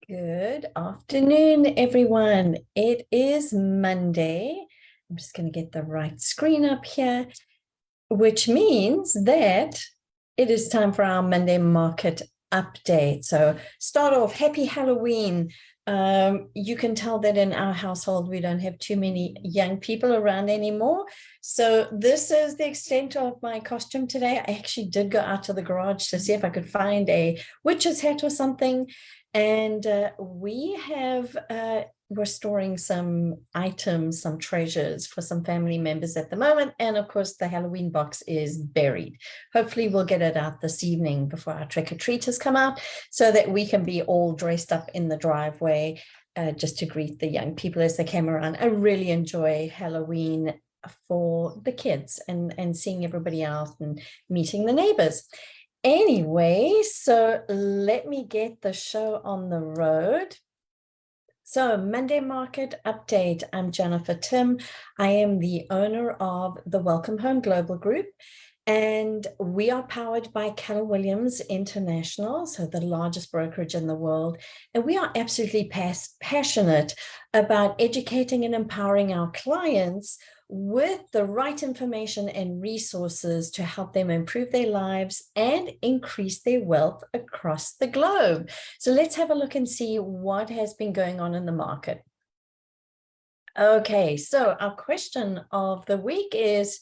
Good afternoon, everyone. It is Monday. I'm just going to get the right screen up here, which means that it is time for our Monday market update. So start off, happy Halloween. You can tell that in our household, we don't have too many young people around anymore. So this is the extent of my costume today. I actually did go out to the garage to see if I could find a witch's hat or something. And we have we're storing some items, some treasures for some family members at the moment. And of course, the Halloween box is buried. Hopefully, we'll get it out this evening before our trick-or-treaters come out so that we can be all dressed up in the driveway just to greet the young people as they come around. I really enjoy Halloween for the kids and seeing everybody out and meeting the neighbors. Anyway, so let me get the show on the road. So, Monday Market Update. I'm Jennifer Tim. I am the owner of the Welcome Home Global Group, and we are powered by Keller Williams International, so the largest brokerage in the world. And we are absolutely passionate about educating and empowering our clients with the right information and resources to help them improve their lives and increase their wealth across the globe. So let's have a look and see what has been going on in the market. Okay, so our question of the week is,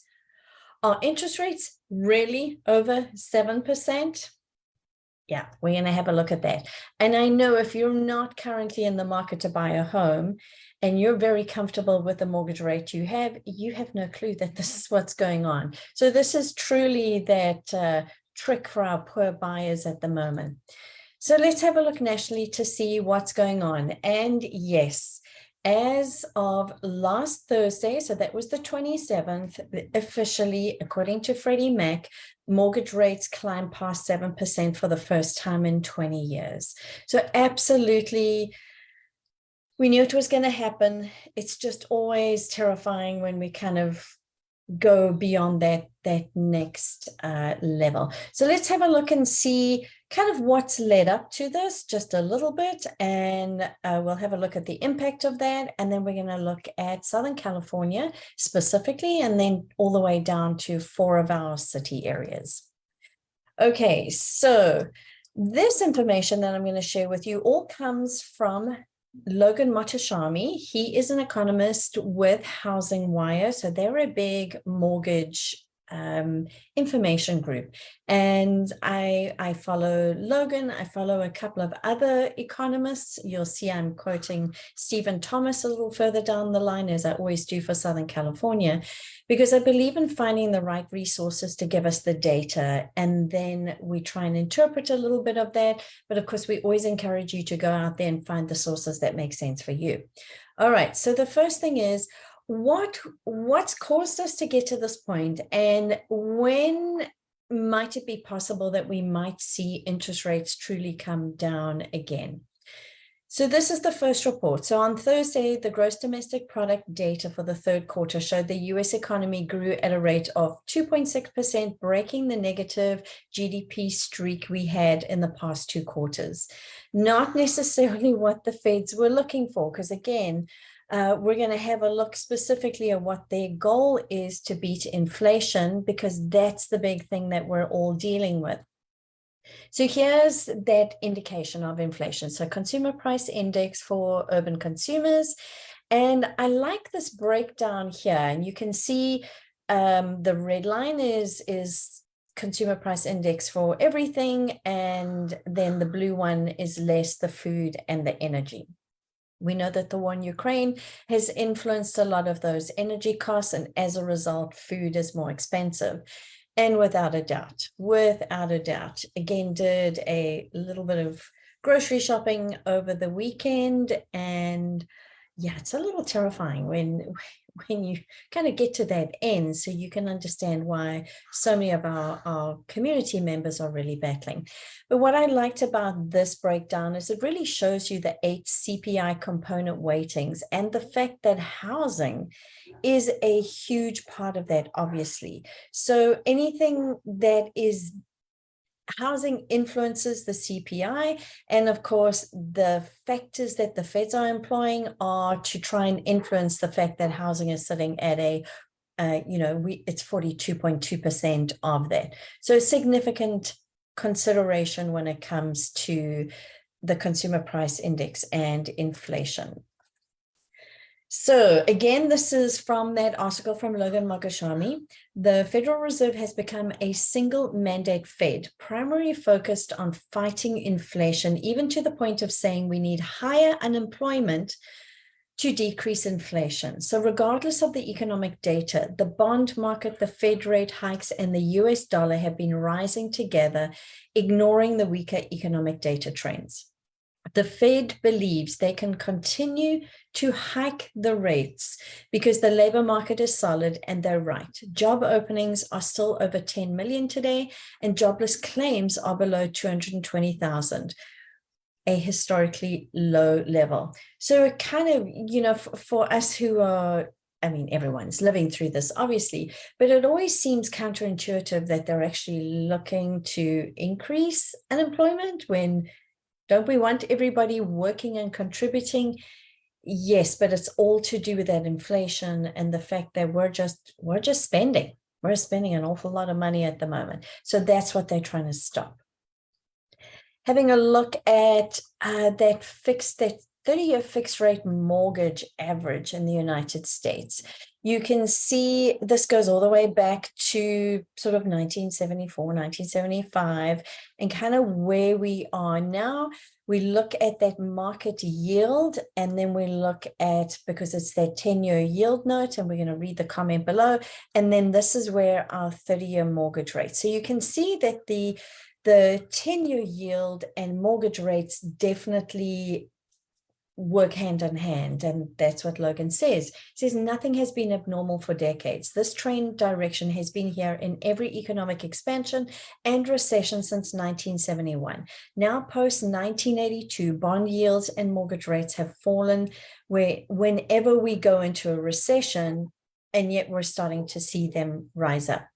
are interest rates really over 7%? Yeah, we're going to have a look at that. And I know if you're not currently in the market to buy a home and you're very comfortable with the mortgage rate you have no clue that this is what's going on. So this is truly that trick for our poor buyers at the moment. So let's have a look nationally to see what's going on. And yes, as of last Thursday, so that was the 27th, officially, according to Freddie Mac, mortgage rates climbed past 7% for the first time in 20 years. So absolutely, we knew it was going to happen. It's just always terrifying when we kind of go beyond that next level. So let's have a look and see kind of what's led up to this just a little bit, and we'll have a look at the impact of that, and then we're going to look at Southern California specifically, and then all the way down to 4 of our city areas. Okay, so this information that I'm going to share with you all comes from Logan Mohtashami. He is an economist with Housing Wire. So they're a big mortgage information group. And I follow Logan. I follow a couple of other economists. You'll see I'm quoting Stephen Thomas a little further down the line, as I always do for Southern California, because I believe in finding the right resources to give us the data. And then we try and interpret a little bit of that. But of course, we always encourage you to go out there and find the sources that make sense for you. All right. So the first thing is, what's caused us to get to this point, and when might it be possible that we might see interest rates truly come down again? So this is the first report. So on Thursday, the gross domestic product data for the third quarter showed the US economy grew at a rate of 2.6%, breaking the negative GDP streak we had in the past 2 quarters. Not necessarily what the Feds were looking for, because again, we're going to have a look specifically at what their goal is to beat inflation, because that's the big thing that we're all dealing with. So here's that indication of inflation. So consumer price index for urban consumers. And I like this breakdown here. And you can see the red line is consumer price index for everything. And then the blue one is less the food and the energy. We know that the war in Ukraine has influenced a lot of those energy costs, and as a result, food is more expensive. And without a doubt, again, did a little bit of grocery shopping over the weekend, and yeah, it's a little terrifying when you kind of get to that end, so you can understand why so many of our community members are really battling. But what I liked about this breakdown is it really shows you the 8 CPI component weightings, and the fact that housing is a huge part of that, obviously. So anything that is housing influences the CPI. And of course, the factors that the feds are employing are to try and influence the fact that housing is sitting at it's 42.2% of that. So significant consideration when it comes to the consumer price index and inflation. So again, this is from that article from Logan Moghashami. The Federal Reserve has become a single mandate Fed, primarily focused on fighting inflation, even to the point of saying we need higher unemployment to decrease inflation. So regardless of the economic data, the bond market, the Fed rate hikes, and the US dollar have been rising together, ignoring the weaker economic data trends. The Fed believes they can continue to hike the rates because the labor market is solid, and they're right. Job openings are still over 10 million today, and jobless claims are below 220,000, a historically low level. So it kind of, for us who are, everyone's living through this, obviously, but it always seems counterintuitive that they're actually looking to increase unemployment when don't we want everybody working and contributing? Yes, but it's all to do with that inflation and the fact that we're just spending. We're spending an awful lot of money at the moment. So that's what they're trying to stop. Having a look at that 30-year fixed rate mortgage average in the United States. You can see this goes all the way back to sort of 1974, 1975, and kind of where we are now. We look at that market yield, and then we look at, because it's that 10-year yield note, and we're going to read the comment below, and then this is where our 30-year mortgage rate. So you can see that the 10-year yield and mortgage rates definitely work hand in hand, and that's what Logan says. He says nothing has been abnormal for decades. This trend direction has been here in every economic expansion and recession since 1971. Now, post 1982, bond yields and mortgage rates have fallen whenever we go into a recession, and yet we're starting to see them rise up.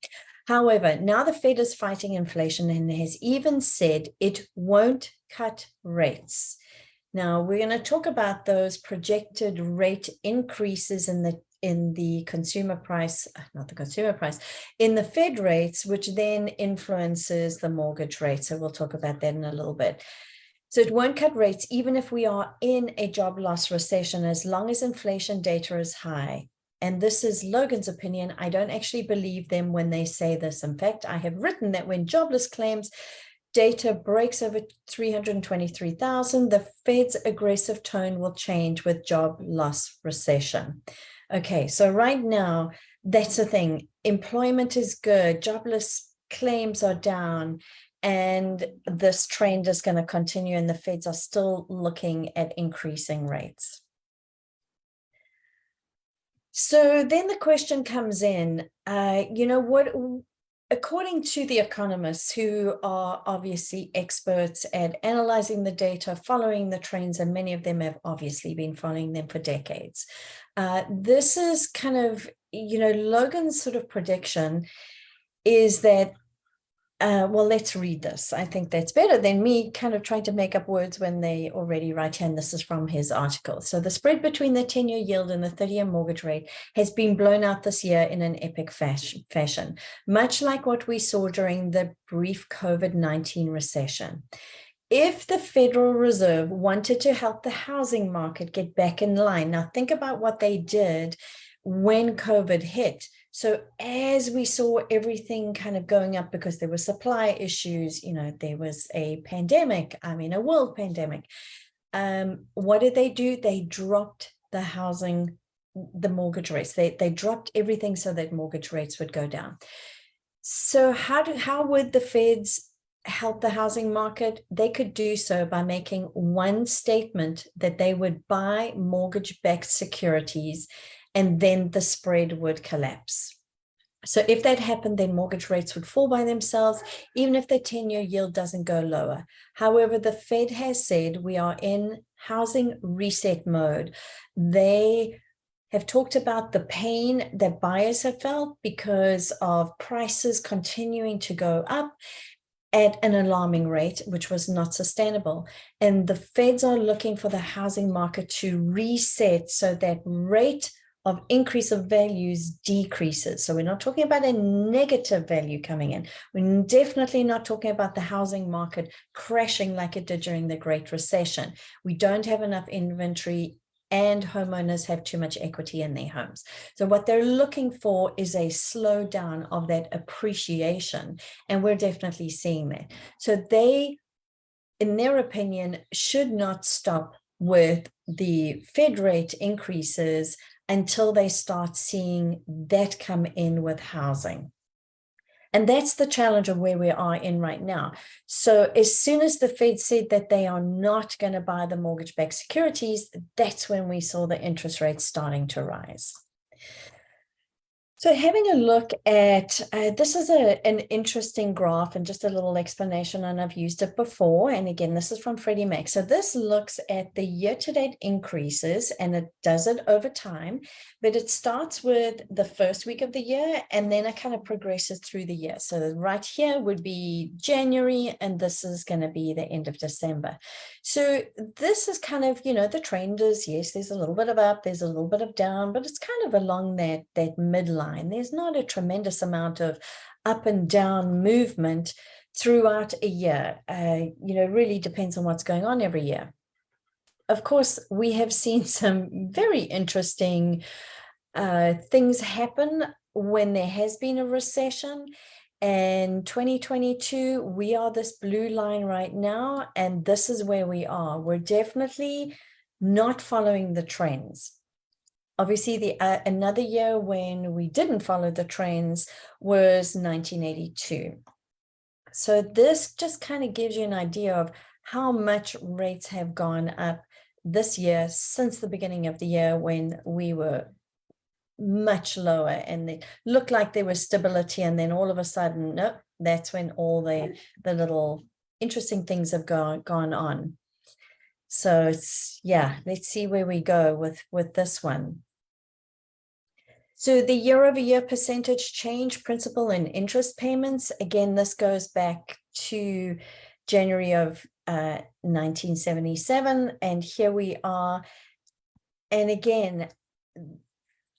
However, now the Fed is fighting inflation and has even said it won't cut rates. Now, we're going to talk about those projected rate increases in the consumer price, not the consumer price, in the Fed rates, which then influences the mortgage rate. So we'll talk about that in a little bit. So it won't cut rates even if we are in a job loss recession, as long as inflation data is high. And this is Logan's opinion. I don't actually believe them when they say this. In fact, I have written that when jobless claims data breaks over 323,000, the Fed's aggressive tone will change with job loss recession. Okay, so right now, that's the thing. Employment is good, jobless claims are down, and this trend is going to continue, and the Feds are still looking at increasing rates. So then the question comes in, according to the economists, who are obviously experts at analyzing the data, following the trends, and many of them have obviously been following them for decades. This is kind of, Logan's sort of prediction is that, well, let's read this. I think that's better than me kind of trying to make up words when they already write here. And this is from his article. So the spread between the 10-year yield and the 30-year mortgage rate has been blown out this year in an epic fashion, much like what we saw during the brief COVID-19 recession. If the Federal Reserve wanted to help the housing market get back in line, now think about what they did when COVID hit. So as we saw everything kind of going up because there were supply issues, there was a pandemic, a world pandemic. What did they do? They dropped the mortgage rates. They dropped everything so that mortgage rates would go down. So how would the Feds help the housing market? They could do so by making one statement that they would buy mortgage-backed securities, and then the spread would collapse. So if that happened, then mortgage rates would fall by themselves, even if the 10-year yield doesn't go lower. However, the Fed has said we are in housing reset mode. They have talked about the pain that buyers have felt because of prices continuing to go up. at an alarming rate, which was not sustainable. And the feds are looking for the housing market to reset so that rate of increase of values decreases. So we're not talking about a negative value coming in. We're definitely not talking about the housing market crashing like it did during the Great Recession. We don't have enough inventory and homeowners have too much equity in their homes. So what they're looking for is a slowdown of that appreciation. And we're definitely seeing that. So they, in their opinion, should not stop with the Fed rate increases until they start seeing that come in with housing. And that's the challenge of where we are in right now. So as soon as the Fed said that they are not going to buy the mortgage-backed securities, that's when we saw the interest rates starting to rise. So having a look at, this is an interesting graph and just a little explanation, and I've used it before. And again, this is from Freddie Mac. So this looks at the year-to-date increases, and it does it over time, but it starts with the first week of the year, and then it kind of progresses through the year. So right here would be January, and this is going to be the end of December. So this is kind of, you know, the trend is, yes, there's a little bit of up, there's a little bit of down, but it's kind of along that midline. There's not a tremendous amount of up and down movement throughout a year. You know, it really depends on what's going on every year. Of course, we have seen some very interesting things happen when there has been a recession. And 2022, we are this blue line right now, and this is where we are. We're definitely not following the trends. Obviously, another year when we didn't follow the trends was 1982. So this just kind of gives you an idea of how much rates have gone up this year since the beginning of the year, when we were much lower and it looked like there was stability, and then all of a sudden, nope, that's when all the little interesting things have gone on. So it's, yeah, let's see where we go with this one. So the year-over-year percentage change, principal and interest payments, again, this goes back to January of 1977, and here we are. And again,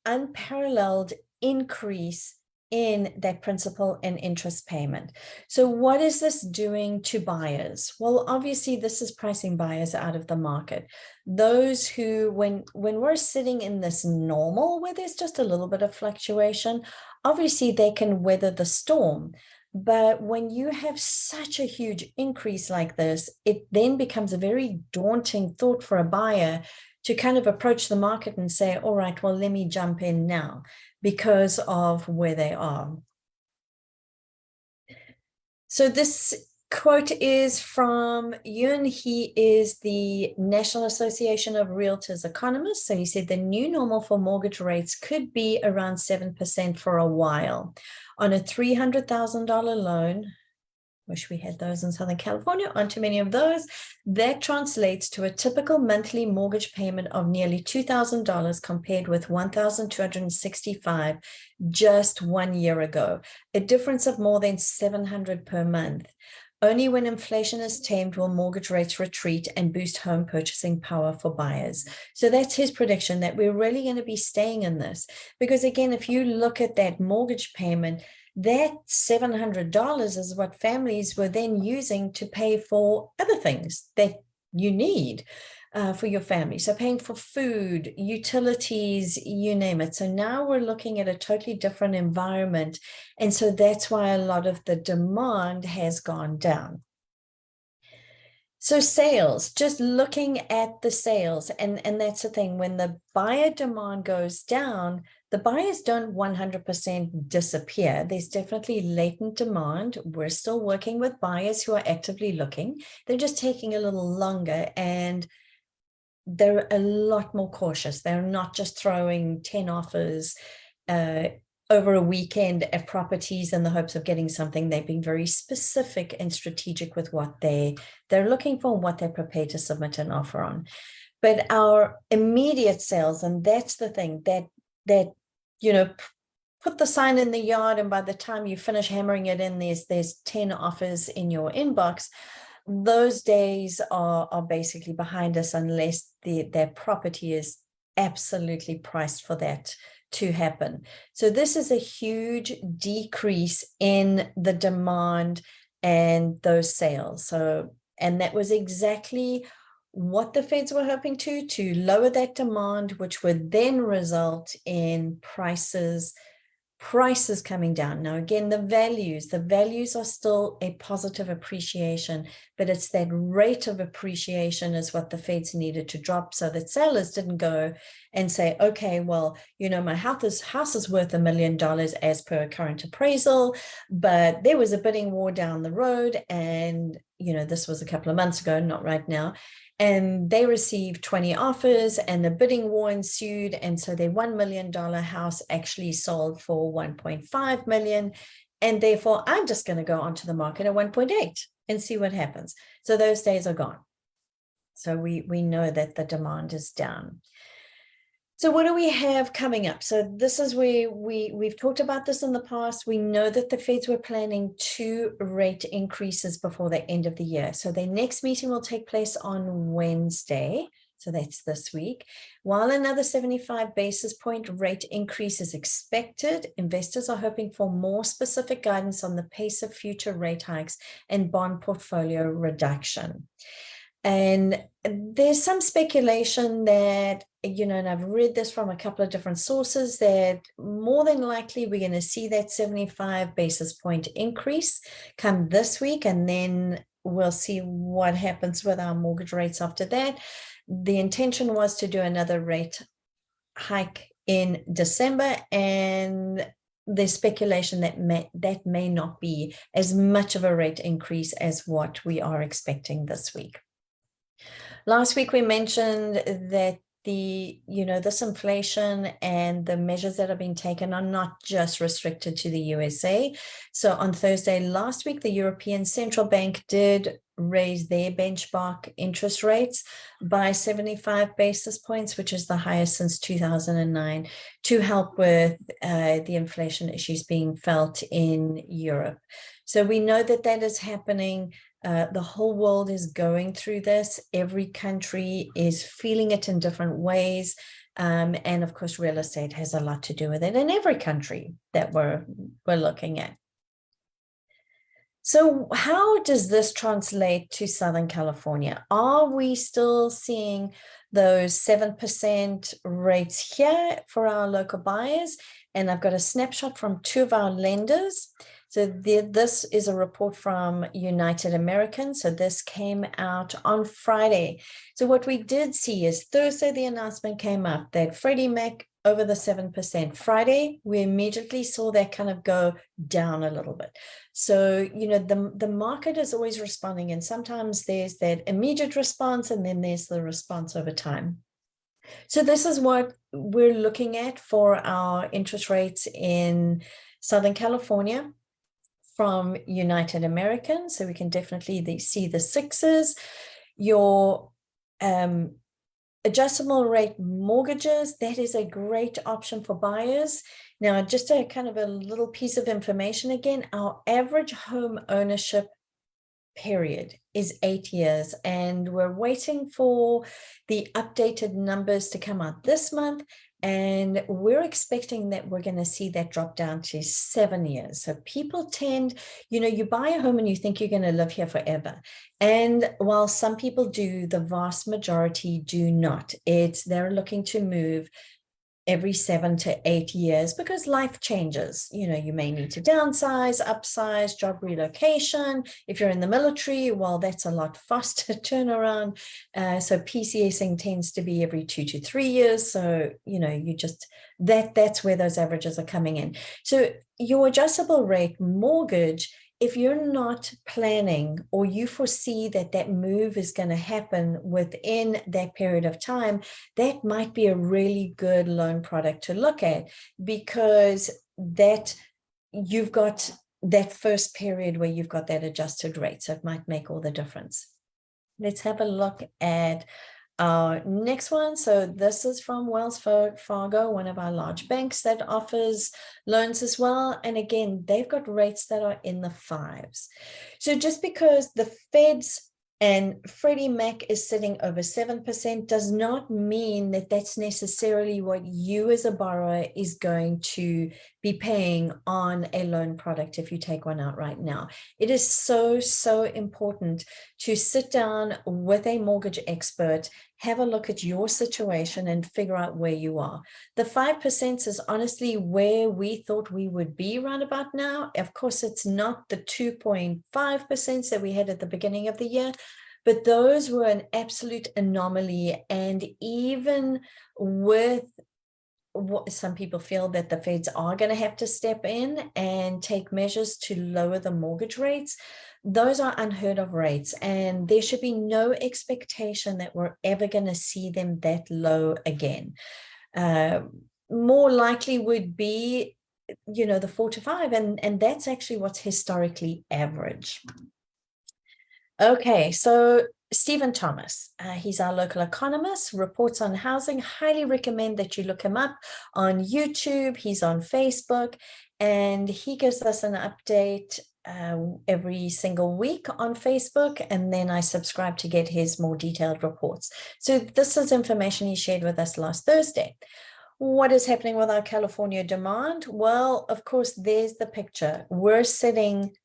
unparalleled increase in that principal and interest payment. So what is this doing to buyers? Well, obviously this is pricing buyers out of the market. Those who, when we're sitting in this normal where there's just a little bit of fluctuation, obviously they can weather the storm. But when you have such a huge increase like this, it then becomes a very daunting thought for a buyer to kind of approach the market and say, all right, well, let me jump in now because of where they are. So this quote is from Yun. He is the National Association of Realtors economist. So he said the new normal for mortgage rates could be around 7% for a while. On a $300,000 loan, wish we had those in Southern California, aren't too many of those, that translates to a typical monthly mortgage payment of nearly $2,000 compared with $1,265 just 1 year ago, a difference of more than $700 per month. Only when inflation is tamed will mortgage rates retreat and boost home purchasing power for buyers. So that's his prediction, that we're really going to be staying in this. Because again, if you look at that mortgage payment, that $700 is what families were then using to pay for other things that you need for your family. So paying for food, utilities, you name it. So now we're looking at a totally different environment. And so that's why a lot of the demand has gone down. So sales, just looking at the sales, and that's the thing, when the buyer demand goes down, the buyers don't 100% disappear. There's definitely latent demand. We're still working with buyers who are actively looking. They're just taking a little longer, and they're a lot more cautious. They're not just throwing 10 offers over a weekend at properties in the hopes of getting something. They've been very specific and strategic with what they're looking for and what they're prepared to submit an offer on. But our immediate sales, and that's the thing, that you know, put the sign in the yard, and by the time you finish hammering it in, there's 10 offers in your inbox. Those days are basically behind us, unless their property is absolutely priced for that to happen. So this is a huge decrease in the demand and those sales. So, and that was exactly what the Feds were hoping to lower that demand, which would then result in prices coming down. Now, again, the values are still a positive appreciation, but it's that rate of appreciation is what the Feds needed to drop, so that sellers didn't go and say, okay, well, my house is worth $1 million as per current appraisal, but there was a bidding war down the road, and this was a couple of months ago, not right now, and they received 20 offers and the bidding war ensued. And so their $1 million house actually sold for 1.5 million. And therefore, I'm just going to go onto the market at 1.8 and see what happens. So those days are gone. So we know that the demand is down. So what do we have coming up? So this is where we've talked about this in the past. We know that the Feds were planning 2 rate increases before the end of the year. So their next meeting will take place on Wednesday. So that's this week. While another 75 basis point rate increase is expected, investors are hoping for more specific guidance on the pace of future rate hikes and bond portfolio reduction. And there's some speculation that, and I've read this from a couple of different sources, that more than likely we're going to see that 75 basis point increase come this week, and then we'll see what happens with our mortgage rates after that. The intention was to do another rate hike in December, and there's speculation that may not be as much of a rate increase as what we are expecting this week. Last week, we mentioned that this inflation and the measures that are being taken are not just restricted to the USA. So on Thursday last week, the European Central Bank did raise their benchmark interest rates by 75 basis points, which is the highest since 2009, to help with the inflation issues being felt in Europe. So we know that that is happening. The whole world is going through this. Every country is feeling it in different ways. And of course, real estate has a lot to do with it in every country that we're looking at. So how does this translate to Southern California? Are we still seeing those 7% rates here for our local buyers? And I've got a snapshot from 2 of our lenders. So this is a report from United American. So this came out on Friday. So what we did see is Thursday, the announcement came up that Freddie Mac over the 7%. Friday, we immediately saw that kind of go down a little bit. So, the market is always responding, and sometimes there's that immediate response, and then there's the response over time. So this is what we're looking at for our interest rates in Southern California from United American. So we can definitely see the 6s. Your adjustable rate mortgages, that is a great option for buyers. Now, just a kind of a little piece of information again, our average home ownership period is 8 years, and we're waiting for the updated numbers to come out this month. And we're expecting that we're going to see that drop down to 7 years. So people tend, you buy a home and you think you're going to live here forever. And while some people do, the vast majority do not. They're looking to move every 7 to 8 years because life changes. You may need to downsize, upsize, job relocation. If you're in the military, well, that's a lot faster turnaround. So PCSing tends to be every 2 to 3 years. So, that's where those averages are coming in. So your adjustable rate mortgage, if you're not planning or you foresee that move is going to happen within that period of time, that might be a really good loan product to look at, because that you've got that first period where you've got that adjusted rate. So it might make all the difference. Let's have a look at Next one, so this is from Wells Fargo, one of our large banks that offers loans as well. And again, they've got rates that are in the 5s. So just because the Fed's and Freddie Mac is sitting over 7% does not mean that that's necessarily what you as a borrower is going to be paying on a loan product if you take one out right now. It is so, so important to sit down with a mortgage expert, have a look at your situation and figure out where you are. The 5% is honestly where we thought we would be right about now. Of course, it's not the 2.5% that we had at the beginning of the year, but those were an absolute anomaly. And even with what some people feel that the Feds are going to have to step in and take measures to lower the mortgage rates, those are unheard of rates, and there should be no expectation that we're ever going to see them that low again. More likely would be, the 4 to 5, and that's actually what's historically average. Okay, so Stephen Thomas, he's our local economist, reports on housing. Highly recommend that you look him up on YouTube. He's on Facebook, and he gives us an update every single week on Facebook, and then I subscribe to get his more detailed reports. So this is information he shared with us last Thursday. What is happening with our California demand? Well, of course, there's the picture. We're sitting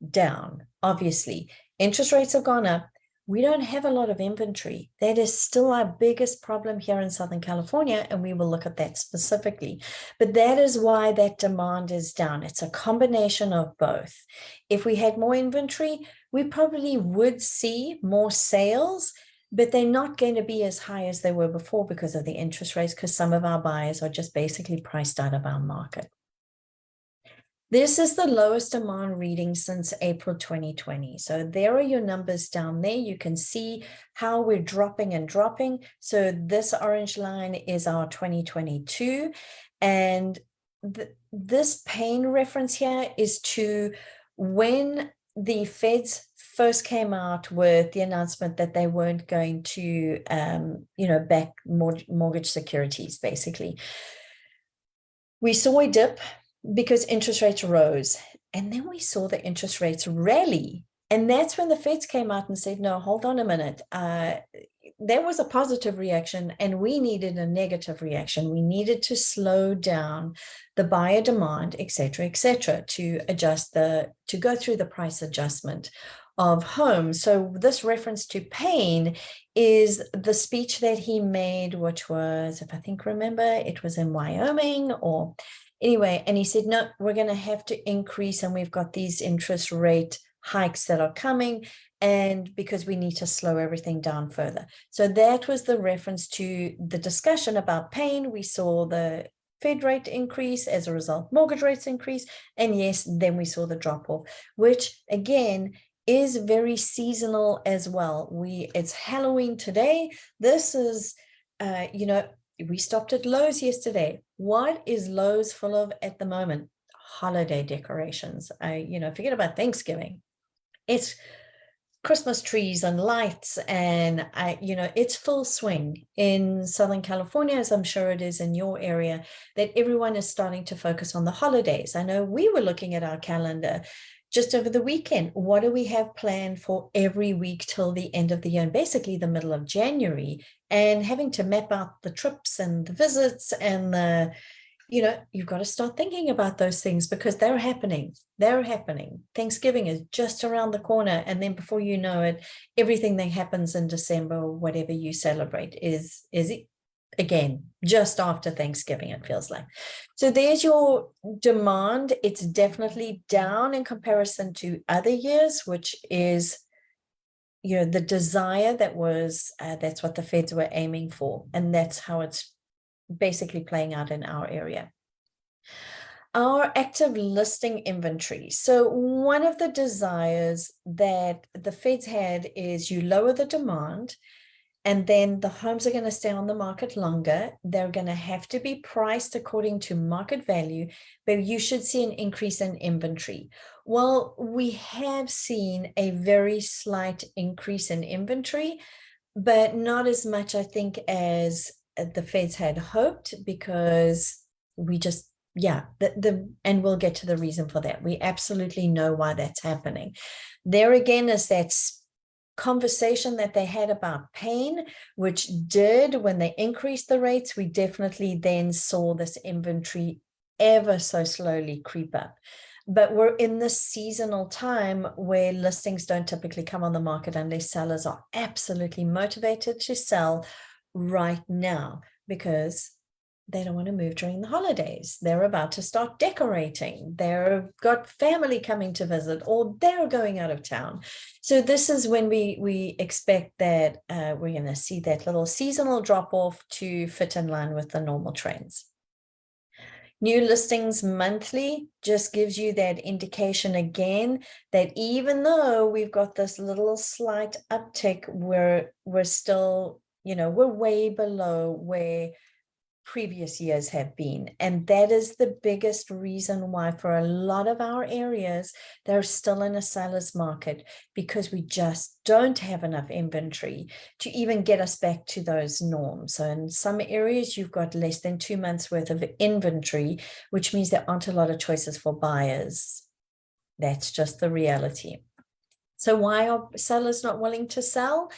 down, obviously. Interest rates have gone up. We don't have a lot of inventory. That is still our biggest problem here in Southern California, and we will look at that specifically. But that is why that demand is down. It's a combination of both. If we had more inventory, we probably would see more sales, but they're not going to be as high as they were before because of the interest rates, because some of our buyers are just basically priced out of our market. This is the lowest demand reading since April 2020. So there are your numbers down there. You can see how we're dropping and dropping. So this orange line is our 2022. And this pain reference here is to when the Feds first came out with the announcement that they weren't going to, back mortgage securities, basically. We saw a dip because interest rates rose, and then we saw the interest rates rally. And that's when the Feds came out and said, no, hold on a minute. There was a positive reaction, and we needed a negative reaction. We needed to slow down the buyer demand, et cetera, to go through the price adjustment of homes. So this reference to pain is the speech that he made, which was, if I remember, it was in Wyoming or anyway, and he said, no, we're going to have to increase, and we've got these interest rate hikes that are coming, and because we need to slow everything down further. So that was the reference to the discussion about pain. We saw the Fed rate increase, as a result, mortgage rates increase, and yes, then we saw the drop off, which again is very seasonal as well. It's Halloween today. This is, we stopped at Lowe's yesterday. What is Lowe's full of at the moment? Holiday decorations. Forget about Thanksgiving. It's Christmas trees and lights, and it's full swing in Southern California, as I'm sure it is in your area, that everyone is starting to focus on the holidays. I know we were looking at our calendar just over the weekend. What do we have planned for every week till the end of the year, and basically the middle of January, and having to map out the trips and the visits and you've got to start thinking about those things because they're happening. Thanksgiving is just around the corner. And then before you know it, everything that happens in December, whatever you celebrate, is again, just after Thanksgiving, it feels like. So there's your demand. It's definitely down in comparison to other years, which is, the desire that was, that's what the Feds were aiming for. And that's how it's basically playing out in our area. Our active listing inventory. So one of the desires that the Feds had is you lower the demand, and then the homes are going to stay on the market longer. They're going to have to be priced according to market value, but you should see an increase in inventory. Well, we have seen a very slight increase in inventory, but not as much, I think, as the Feds had hoped, because we just, yeah, and we'll get to the reason for that. We absolutely know why that's happening. There again is that conversation that they had about pain, which did, when they increased the rates, we definitely then saw this inventory ever so slowly creep up. But we're in this seasonal time where listings don't typically come on the market unless sellers are absolutely motivated to sell right now, because they don't want to move during the holidays. They're about to start decorating. They've got family coming to visit, or they're going out of town. So this is when we expect that we're going to see that little seasonal drop off to fit in line with the normal trends. New listings monthly just gives you that indication again that even though we've got this little slight uptick, we're still, we're way below where previous years have been. And that is the biggest reason why for a lot of our areas, they're still in a seller's market, because we just don't have enough inventory to even get us back to those norms. So in some areas, you've got less than 2 months worth of inventory, which means there aren't a lot of choices for buyers. That's just the reality. So why are sellers not willing to sell?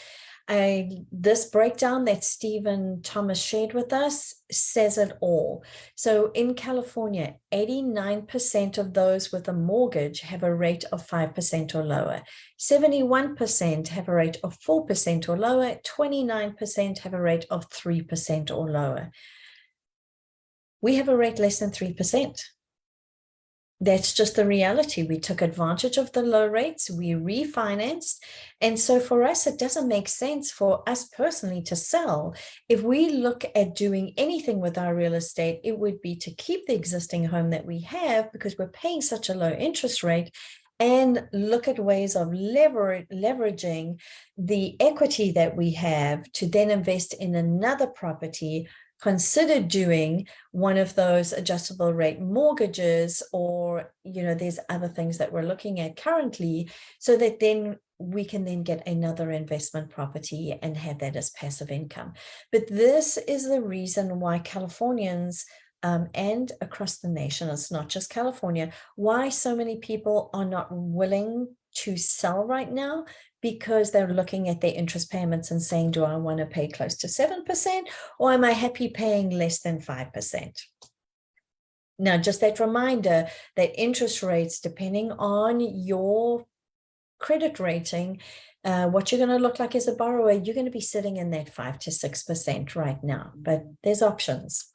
This breakdown that Stephen Thomas shared with us says it all. So in California, 89% of those with a mortgage have a rate of 5% or lower. 71% have a rate of 4% or lower. 29% have a rate of 3% or lower. We have a rate less than 3%. That's just the reality. We took advantage of the low rates, we refinanced. And so for us, it doesn't make sense for us personally to sell. If we look at doing anything with our real estate, it would be to keep the existing home that we have, because we're paying such a low interest rate, and look at ways of leveraging the equity that we have to then invest in another property. Consider doing one of those adjustable rate mortgages, or there's other things that we're looking at currently, so that then we can then get another investment property and have that as passive income. But this is the reason why Californians and across the nation, it's not just California, why so many people are not willing to sell right now, because they're looking at their interest payments and saying, do I want to pay close to 7%, or am I happy paying less than 5%? Now, just that reminder that interest rates, depending on your credit rating, what you're going to look like as a borrower, you're going to be sitting in that 5 to 6% right now, but there's options.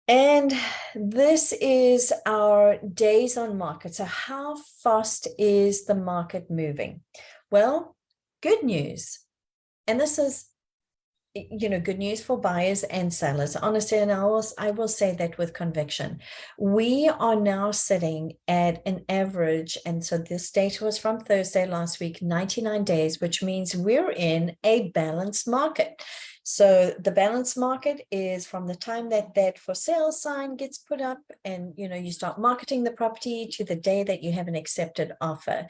And this is our days on market. So how fast is the market moving? Well, good news. And this is, good news for buyers and sellers. Honestly, and I will say that with conviction. We are now sitting at an average, and so this data was from Thursday last week, 99 days, which means we're in a balanced market. So the balanced market is from the time that for sale sign gets put up and you start marketing the property to the day that you have an accepted offer.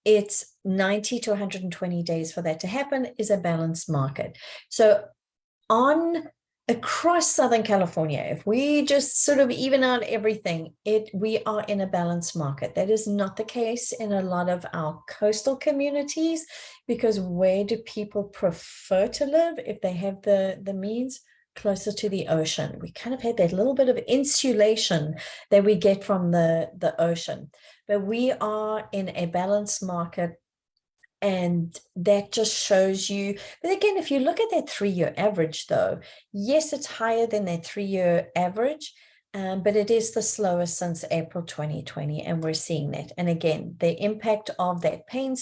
It's 90 to 120 days for that to happen, is a balanced market. So across Southern California, if we just sort of even out everything, we are in a balanced market. That is not the case in a lot of our coastal communities, because where do people prefer to live if they have the means? Closer to the ocean. We kind of had that little bit of insulation that we get from the ocean, but we are in a balanced market. And that just shows you, but again, if you look at that 3-year average though, yes, it's higher than that 3-year average, but it is the slowest since April 2020, and we're seeing that. And again, the impact of that pain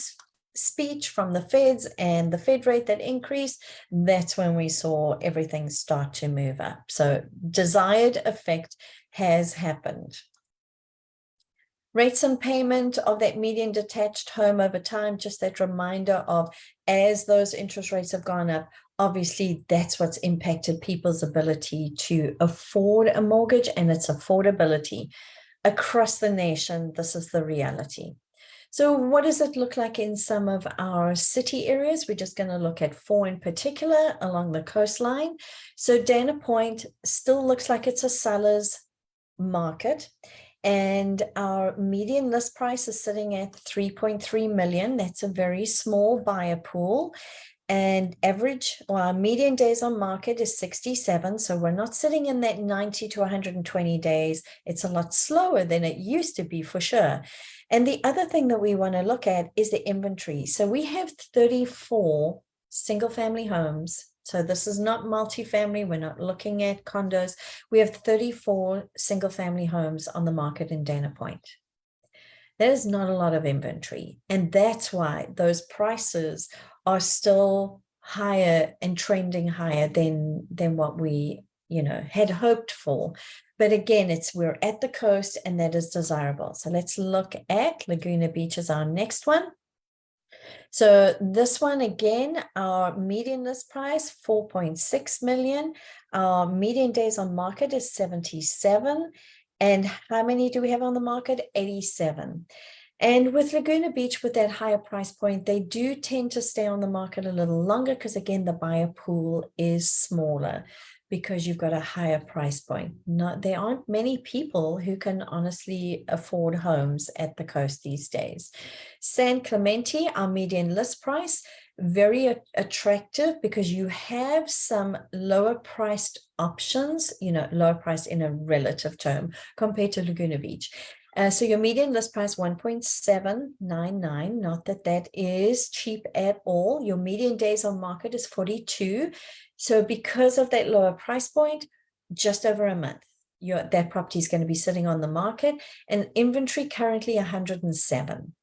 speech from the Feds and the Fed rate that increased, that's when we saw everything start to move up. So desired effect has happened. Rates and payment of that median detached home over time, just that reminder of, as those interest rates have gone up, obviously that's what's impacted people's ability to afford a mortgage and its affordability. Across the nation, this is the reality. So what does it look like in some of our city areas? We're just going to look at 4 in particular along the coastline. So Dana Point still looks like it's a seller's market. And our median list price is sitting at 3.3 million. That's a very small buyer pool. And average or median days on market is 67. So we're not sitting in that 90 to 120 days. It's a lot slower than it used to be for sure. And the other thing that we want to look at is the inventory. So we have 34 single family homes. So this is not multifamily. We're not looking at condos. We have 34 single family homes on the market in Dana Point. That is not a lot of inventory. And that's why those prices are still higher and trending higher than what we, had hoped for. But again, we're at the coast and that is desirable. So let's look at Laguna Beach as our next one. So this one, again, our median list price, 4.6 million. Our median days on market is 77. And how many do we have on the market? 87. And with Laguna Beach, with that higher price point, they do tend to stay on the market a little longer because, again, the buyer pool is smaller because you've got a higher price point. There aren't many people who can honestly afford homes at the coast these days. San Clemente, our median list price, very attractive because you have some lower priced options, lower priced in a relative term compared to Laguna Beach. So your median list price 1.799, not that is cheap at all. Your median days on market is 42. So because of that lower price point, just over a month, that property is going to be sitting on the market, and inventory currently 107.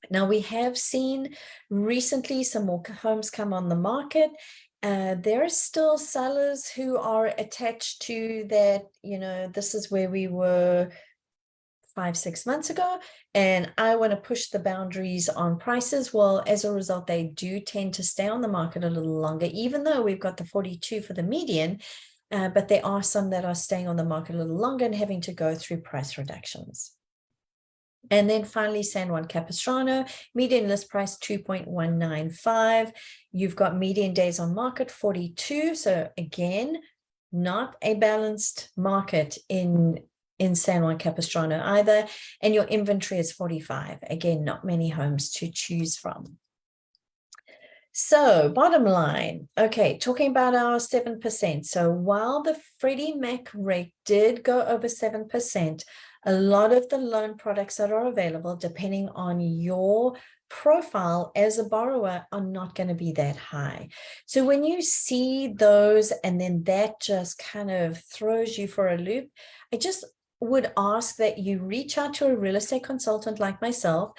Now, we have seen recently some more homes come on the market. There are still sellers who are attached to that, this is where we were 5-6 months ago, and I want to push the boundaries on prices. Well, as a result, they do tend to stay on the market a little longer, even though we've got the 42 for the median, but there are some that are staying on the market a little longer and having to go through price reductions. And then finally, San Juan Capistrano, median list price 2.195. You've got median days on market 42. So again, not a balanced market in San Juan Capistrano either. And your inventory is 45. Again, not many homes to choose from. So bottom line, okay, talking about our 7%. So while the Freddie Mac rate did go over 7%, a lot of the loan products that are available, depending on your profile as a borrower, are not going to be that high. So when you see those and then that just kind of throws you for a loop, I just would ask that you reach out to a real estate consultant like myself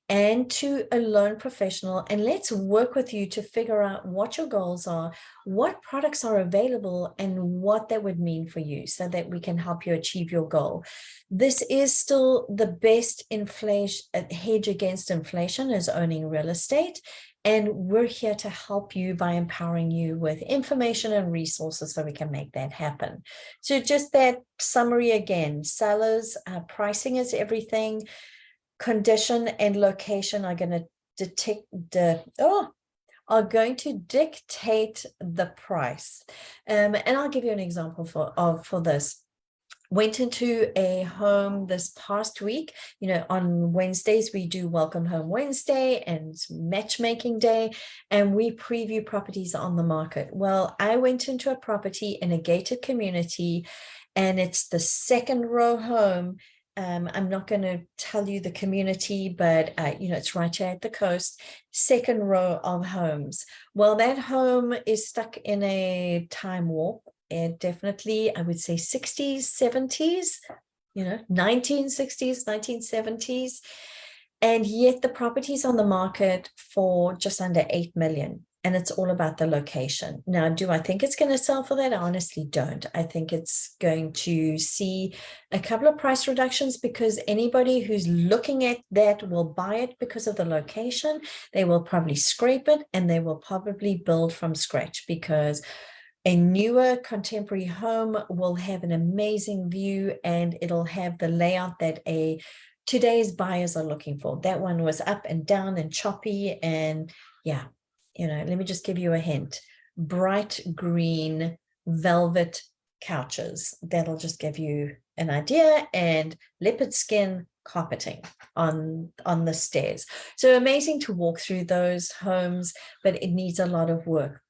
and to a loan professional, and let's work with you to figure out what your goals are, what products are available, and what that would mean for you so that we can help you achieve your goal. This is still the best hedge against inflation is owning real estate. And we're here to help you by empowering you with information and resources so we can make that happen. So just that summary again, sellers, pricing is everything. Condition and location are going to dictate the price. And I'll give you an example for this. Went into a home this past week. On Wednesdays, we do Welcome Home Wednesday and Matchmaking Day, and we preview properties on the market. Well, I went into a property in a gated community, and it's the second row home. I'm not going to tell you the community, but it's right here at the coast, second row of homes. Well, that home is stuck in a time warp, and definitely, I would say 60s, 70s, 1960s, 1970s. And yet the property's on the market for just under 8 million. And it's all about the location. Now, do I think it's going to sell for that? I honestly don't. I think it's going to see a couple of price reductions because anybody who's looking at that will buy it because of the location. They will probably scrape it and they will probably build from scratch because a newer contemporary home will have an amazing view and it'll have the layout that a today's buyers are looking for. That one was up and down and choppy. And yeah, let me just give you a hint. Bright green velvet couches. That'll just give you an idea. And leopard skin carpeting on the stairs. So amazing to walk through those homes, but it needs a lot of work.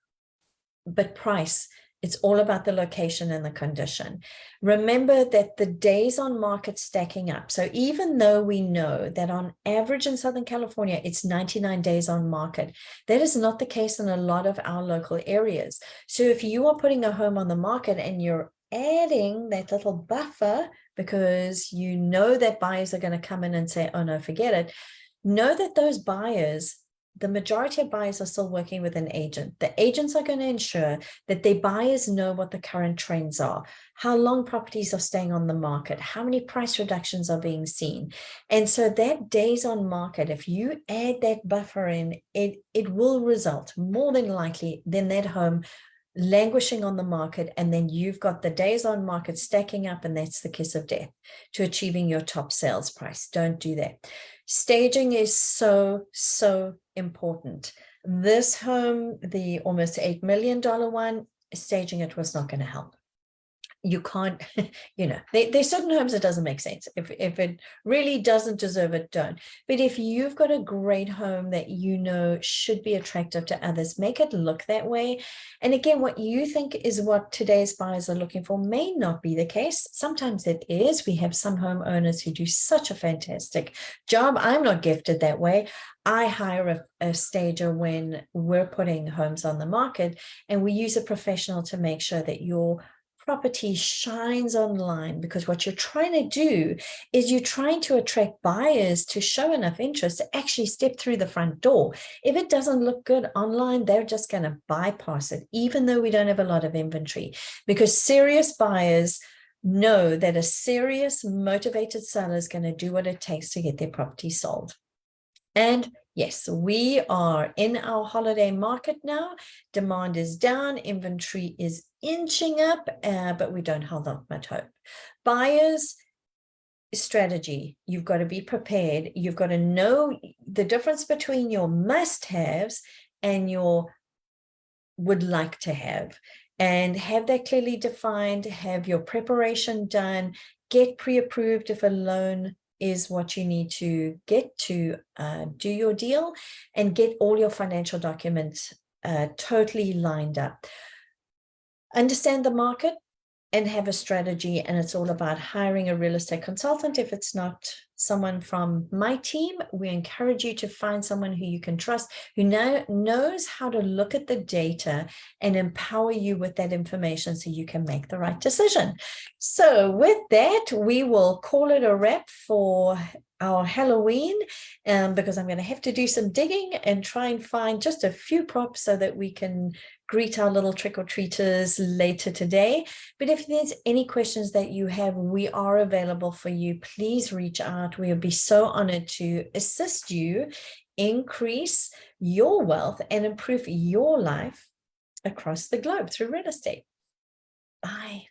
But price, it's all about the location and the condition. Remember that the days on market stacking up. So even though we know that on average in Southern California, it's 99 days on market, that is not the case in a lot of our local areas. So if you are putting a home on the market and you're adding that little buffer because you know that buyers are going to come in and say, oh no, forget it. Know that those buyers, the majority of buyers are still working with an agent. The agents are going to ensure that their buyers know what the current trends are, how long properties are staying on the market, how many price reductions are being seen. And so that days on market, if you add that buffer in, it will result more than likely than that home languishing on the market, and then you've got the days on market stacking up, and that's the kiss of death to achieving your top sales price. Don't do that. Staging is so important. This home, the almost $8 million one, staging it was not going to help. You can't, there's certain homes that doesn't make sense. If it really doesn't deserve it, don't. But if you've got a great home that should be attractive to others, make it look that way. And again, what you think is what today's buyers are looking for may not be the case. Sometimes it is. We have some homeowners who do such a fantastic job. I'm not gifted that way. I hire a stager when we're putting homes on the market, and we use a professional to make sure that your property shines online, because what you're trying to do is you're trying to attract buyers to show enough interest to actually step through the front door. If it doesn't look good online, they're just going to bypass it, even though we don't have a lot of inventory, because serious buyers know that a serious motivated seller is going to do what it takes to get their property sold. And yes, we are in our holiday market now. Demand is down, inventory is inching up, but we don't hold out much hope. Buyers, strategy, you've got to be prepared. You've got to know the difference between your must-haves and your would like to have, and have that clearly defined, have your preparation done, get pre-approved if a loan is what you need to get to do your deal, and get all your financial documents totally lined up. Understand the market and have a strategy, and it's all about hiring a real estate consultant. If it's not someone from my team, we encourage you to find someone who you can trust, who knows how to look at the data and empower you with that information so you can make the right decision. So with that, we will call it a wrap for our Halloween, because I'm going to have to do some digging and try and find just a few props so that we can greet our little trick-or-treaters later today. But if there's any questions that you have, we are available for you. Please reach out. We'll be so honored to assist you increase your wealth and improve your life across the globe through real estate. Bye.